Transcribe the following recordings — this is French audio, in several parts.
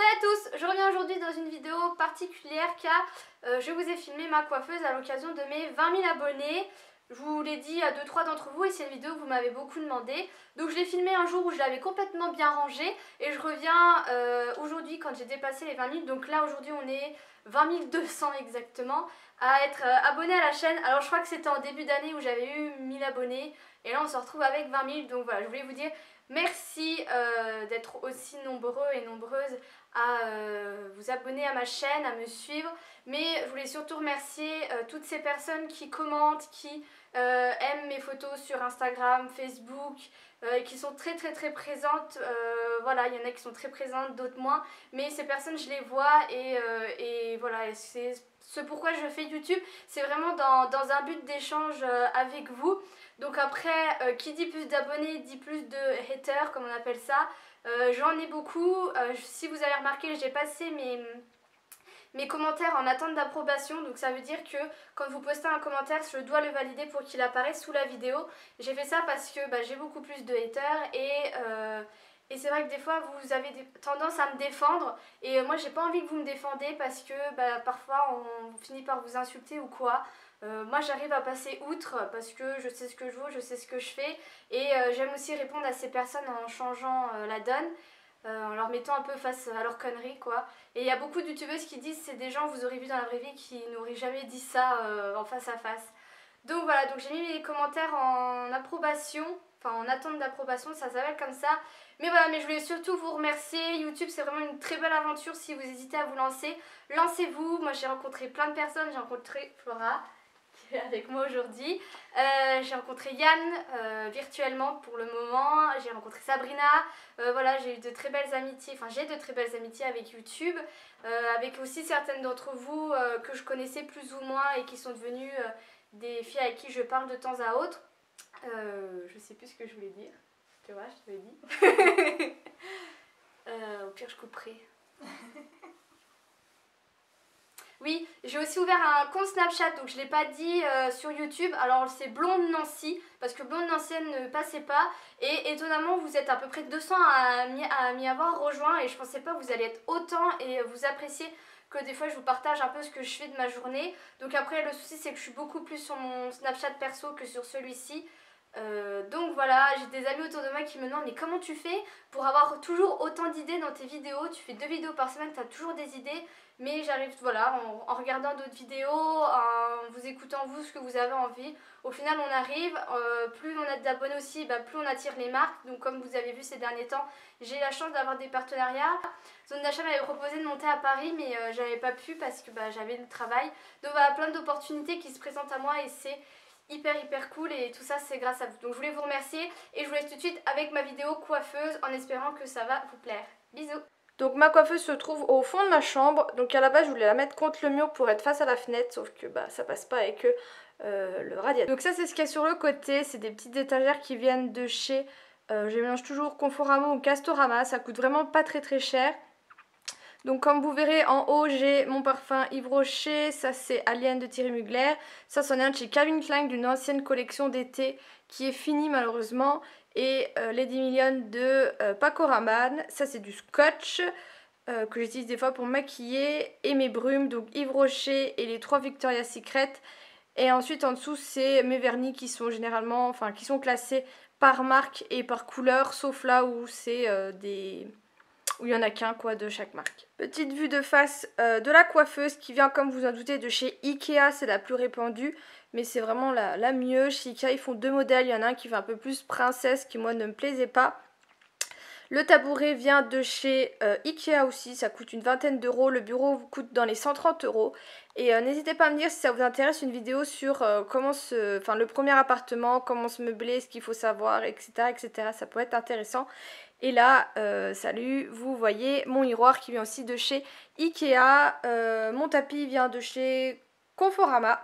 Salut à tous, je reviens aujourd'hui dans une vidéo particulière car je vous ai filmé ma coiffeuse à l'occasion de mes 20 000 abonnés. Je vous l'ai dit à 2-3 d'entre vous et c'est une vidéo que vous m'avez beaucoup demandé. Donc je l'ai filmée un jour où je l'avais complètement bien rangée et je reviens aujourd'hui quand j'ai dépassé les 20 000. Donc là aujourd'hui on est 20 200 exactement à être abonné à la chaîne. Alors je crois que c'était en début d'année où j'avais eu 1000 abonnés et là on se retrouve avec 20 000. Donc voilà, je voulais vous dire merci d'être aussi nombreux et nombreuses à vous abonner à ma chaîne, à me suivre. Mais je voulais surtout remercier toutes ces personnes qui commentent, qui aiment mes photos sur Instagram, Facebook, qui sont très présentes. Voilà, il y en a qui sont très présentes, d'autres moins. Mais ces personnes, je les vois et voilà, c'est ce pourquoi je fais YouTube. C'est vraiment dans un but d'échange avec vous. Donc après, qui dit plus d'abonnés dit plus de haters, comme on appelle ça. J'en ai beaucoup. Si vous avez remarqué, j'ai passé mes commentaires en attente d'approbation. Donc ça veut dire que quand vous postez un commentaire, je dois le valider pour qu'il apparaisse sous la vidéo. J'ai fait ça parce que j'ai beaucoup plus de haters et c'est vrai que des fois vous avez tendance à me défendre et moi j'ai pas envie que vous me défendez parce que parfois on finit par vous insulter ou quoi. Moi j'arrive à passer outre parce que je sais ce que je vaux, je sais ce que je fais et j'aime aussi répondre à ces personnes en changeant la donne, en leur mettant un peu face à leurs conneries quoi. Et il y a beaucoup de youtubeuses qui disent c'est des gens que vous aurez vu dans la vraie vie qui n'auraient jamais dit ça en face à face. Donc voilà, donc j'ai mis mes commentaires en approbation, enfin en attente d'approbation, ça s'appelle comme ça. Mais voilà, mais je voulais surtout vous remercier. YouTube c'est vraiment une très belle aventure si vous hésitez à vous lancer. Lancez-vous, moi j'ai rencontré plein de personnes, j'ai rencontré Flora qui est avec moi aujourd'hui. J'ai rencontré Yann virtuellement pour le moment, j'ai rencontré Sabrina, voilà, j'ai eu de très belles amitiés, enfin j'ai de très belles amitiés avec YouTube, avec aussi certaines d'entre vous que je connaissais plus ou moins et qui sont devenues des filles avec qui je parle de temps à autre. Je sais plus ce que je voulais dire, tu vois, je te l'ai dit. Au pire je couperai. Oui, j'ai aussi ouvert un compte Snapchat, donc je ne l'ai pas dit sur YouTube. Alors c'est Blonde Nancy, parce que Blonde Nancy ne passait pas. Et étonnamment, vous êtes à peu près 200 à m'y avoir rejoint. Et je ne pensais pas que vous allez être autant et vous apprécier que des fois je vous partage un peu ce que je fais de ma journée. Donc après, le souci c'est que je suis beaucoup plus sur mon Snapchat perso que sur celui-ci. Donc voilà, j'ai des amis autour de moi qui me demandent mais comment tu fais pour avoir toujours autant d'idées dans tes vidéos? Tu fais 2 vidéos par semaine, tu as toujours des idées. Mais j'arrive, voilà, en regardant d'autres vidéos, en vous écoutant vous ce que vous avez envie. Au final on arrive, plus on a d'abonnés aussi, plus on attire les marques. Donc comme vous avez vu ces derniers temps, j'ai la chance d'avoir des partenariats. Zone d'achat m'avait proposé de monter à Paris mais j'avais pas pu parce que j'avais le travail. Donc voilà, plein d'opportunités qui se présentent à moi et c'est hyper cool et tout ça c'est grâce à vous. Donc je voulais vous remercier et je vous laisse tout de suite avec ma vidéo coiffeuse en espérant que ça va vous plaire. Bisous. Donc ma coiffeuse se trouve au fond de ma chambre. Donc à la base je voulais la mettre contre le mur pour être face à la fenêtre, sauf que ça passe pas avec le radiateur. Donc ça c'est ce qu'il y a sur le côté, c'est des petites étagères qui viennent de chez, je mélange toujours Conforama ou Castorama, ça coûte vraiment pas très cher. Donc comme vous verrez en haut j'ai mon parfum Yves Rocher, ça c'est Alien de Thierry Mugler, ça c'en est un de chez Calvin Klein d'une ancienne collection d'été qui est finie malheureusement, et Lady Million de Paco Rabanne, ça c'est du scotch que j'utilise des fois pour maquiller, et mes brumes, donc Yves Rocher et les 3 Victoria's Secret, et ensuite en dessous c'est mes vernis qui sont généralement, enfin qui sont classés par marque et par couleur, sauf là où c'est où il n'y en a qu'un de chaque marque. Petite vue de face de la coiffeuse qui vient comme vous en doutez de chez Ikea, c'est la plus répandue mais c'est vraiment la mieux. Chez Ikea ils font 2 modèles, il y en a un qui fait un peu plus princesse qui moi ne me plaisait pas. Le tabouret vient de chez Ikea aussi, ça coûte une vingtaine d'euros, le bureau vous coûte dans les 130 euros. Et n'hésitez pas à me dire si ça vous intéresse une vidéo sur le premier appartement, comment se meubler, ce qu'il faut savoir, etc. Ça peut être intéressant. Et là, salut, vous voyez mon miroir qui vient aussi de chez Ikea, mon tapis vient de chez Conforama.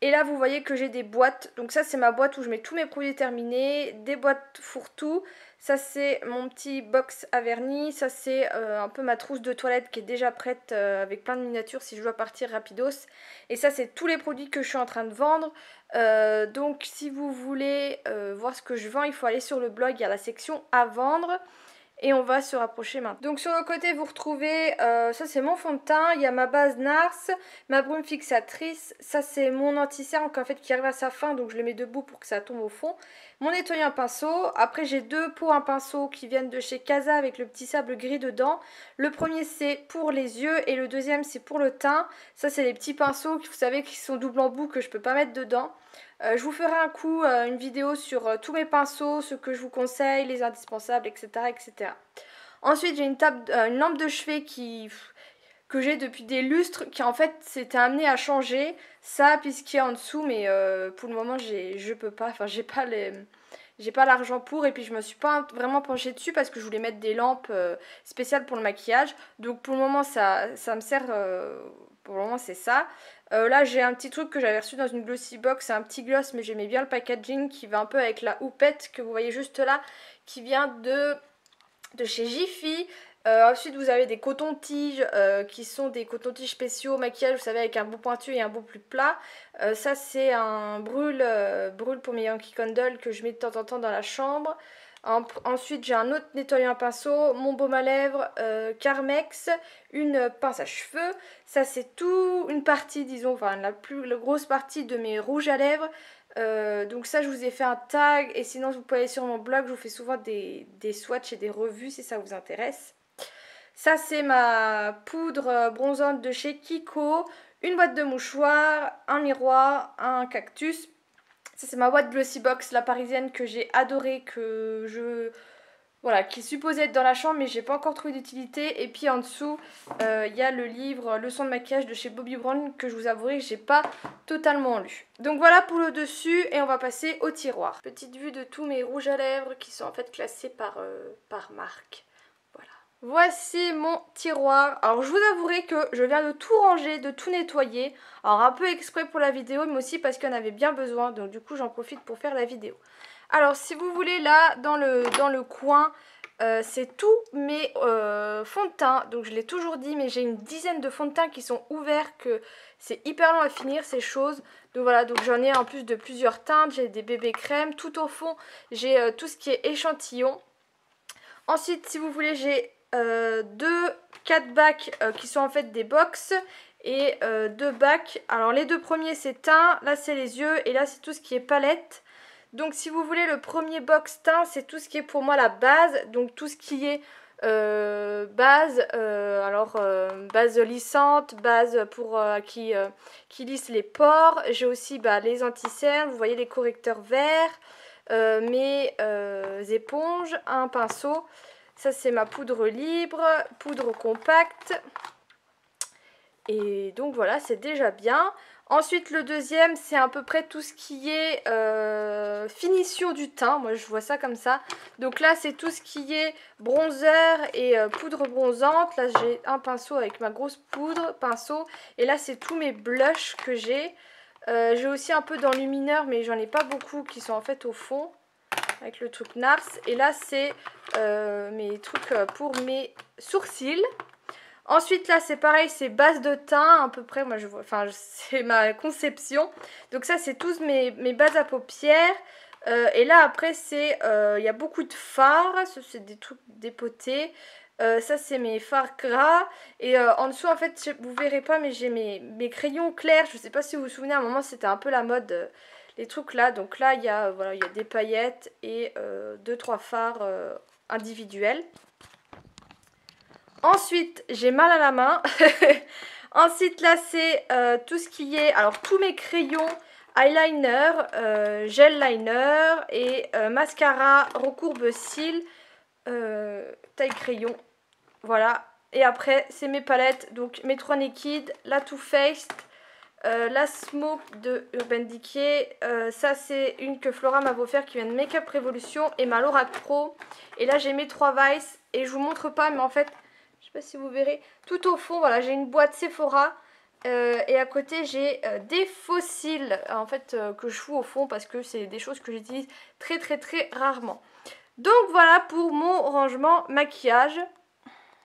Et là vous voyez que j'ai des boîtes, donc ça c'est ma boîte où je mets tous mes produits terminés, des boîtes fourre-tout, ça c'est mon petit box à vernis, ça c'est un peu ma trousse de toilette qui est déjà prête avec plein de miniatures si je dois partir rapidos, et ça c'est tous les produits que je suis en train de vendre. Donc si vous voulez voir ce que je vends, il faut aller sur le blog, il y a la section à vendre. Et on va se rapprocher maintenant. Donc sur le côté vous retrouvez, ça c'est mon fond de teint, il y a ma base NARS, ma brume fixatrice, ça c'est mon anti-cerne en fait qui arrive à sa fin, donc je le mets debout pour que ça tombe au fond. Mon nettoyant pinceau, après j'ai deux pots à pinceau qui viennent de chez Casa avec le petit sable gris dedans. Le premier c'est pour les yeux et le deuxième c'est pour le teint. Ça c'est les petits pinceaux que vous savez qui sont double embout que je peux pas mettre dedans. Je vous ferai un coup une vidéo sur tous mes pinceaux, ce que je vous conseille, les indispensables, etc. etc. Ensuite j'ai une lampe de chevet que j'ai depuis des lustres qui en fait s'était amenée à changer. Ça puisqu'il y a en dessous mais pour le moment je peux pas, enfin j'ai pas l'argent pour et puis je me suis pas vraiment penchée dessus parce que je voulais mettre des lampes spéciales pour le maquillage. Donc pour le moment ça me sert, pour le moment c'est ça. Là j'ai un petit truc que j'avais reçu dans une glossy box, c'est un petit gloss mais j'aimais bien le packaging qui va un peu avec la houppette que vous voyez juste là qui vient de chez Jiffy. Ensuite vous avez des cotons-tiges qui sont des cotons-tiges spéciaux maquillage, vous savez avec un bout pointu et un bout plus plat. Ça c'est un brûle pour mes Yankee Candle que je mets de temps en temps dans la chambre. Ensuite j'ai un autre nettoyant à pinceau, mon baume à lèvres, Carmex, une pince à cheveux. Ça c'est tout une partie disons, enfin la grosse partie de mes rouges à lèvres. Donc ça je vous ai fait un tag et sinon vous pouvez aller sur mon blog, je vous fais souvent des swatchs et des revues si ça vous intéresse. Ça c'est ma poudre bronzante de chez Kiko, une boîte de mouchoirs, un miroir, un cactus. Ça c'est ma boîte Glossy Box, la parisienne que j'ai adorée, voilà, qui est supposée être dans la chambre mais j'ai pas encore trouvé d'utilité. Et puis en dessous il y a le livre Leçons de maquillage de chez Bobbi Brown que je vous avouerai que j'ai pas totalement lu. Donc voilà pour le dessus et on va passer au tiroir. Petite vue de tous mes rouges à lèvres qui sont en fait classés par marque. Voilà. Voici mon tiroir. Alors je vous avouerai que je viens de tout ranger, de tout nettoyer. Alors un peu exprès pour la vidéo mais aussi parce qu'il y en avait bien besoin. Donc du coup j'en profite pour faire la vidéo. Alors si vous voulez là dans le coin c'est tous mes fonds de teint. Donc je l'ai toujours dit mais j'ai une dizaine de fonds de teint qui sont ouverts que c'est hyper long à finir ces choses. Donc voilà, donc j'en ai en plus de plusieurs teintes. J'ai des bébés crèmes. Tout au fond j'ai tout ce qui est échantillon. Ensuite si vous voulez j'ai 4 bacs qui sont en fait des box et 2 bacs. Alors les deux premiers c'est teint, là c'est les yeux et là c'est tout ce qui est palette. Donc si vous voulez le premier box teint c'est tout ce qui est pour moi la base, donc tout ce qui est base, base lissante, base pour qui lisse les pores. J'ai aussi les anti-cernes, vous voyez les correcteurs verts, mes éponges, un pinceau. Ça c'est ma poudre libre, poudre compacte. Et donc voilà, c'est déjà bien. Ensuite le deuxième c'est à peu près tout ce qui est finition du teint. Moi je vois ça comme ça. Donc là c'est tout ce qui est bronzer et poudre bronzante. Là j'ai un pinceau avec ma grosse poudre, pinceau. Et là c'est tous mes blushs que j'ai. J'ai aussi un peu d'enlumineur mais j'en ai pas beaucoup qui sont en fait au fond. Avec le truc NARS. Et là c'est mes trucs pour mes sourcils. Ensuite là c'est pareil, c'est base de teint à peu près, moi je vois, enfin c'est ma conception. Donc ça c'est tous mes bases à paupières. Et là après c'est, il y a beaucoup de fards, c'est des trucs dépotés. Ça c'est mes fards gras. Et en dessous en fait vous verrez pas mais j'ai mes crayons clairs. Je sais pas si vous vous souvenez, à un moment c'était un peu la mode, les trucs là. Donc là il y a, voilà, il y a des paillettes et 2-3 fards individuels. Ensuite, j'ai mal à la main. Ensuite, là, c'est tout ce qui est... Alors, tous mes crayons, eyeliner, gel liner et mascara, recourbe cils, taille crayon. Voilà. Et après, c'est mes palettes. Donc, mes 3 Naked, la Too Faced, la Smoke de Urban Decay. Ça, c'est une que Flora m'a offert qui vient de Make Up Revolution et ma Lorac Pro. Et là, j'ai mes 3 Vice. Et je vous montre pas, mais en fait... Je sais pas si vous verrez, tout au fond, voilà, j'ai une boîte Sephora et à côté j'ai des fossiles en fait que je fous au fond parce que c'est des choses que j'utilise très rarement. Donc voilà pour mon rangement maquillage.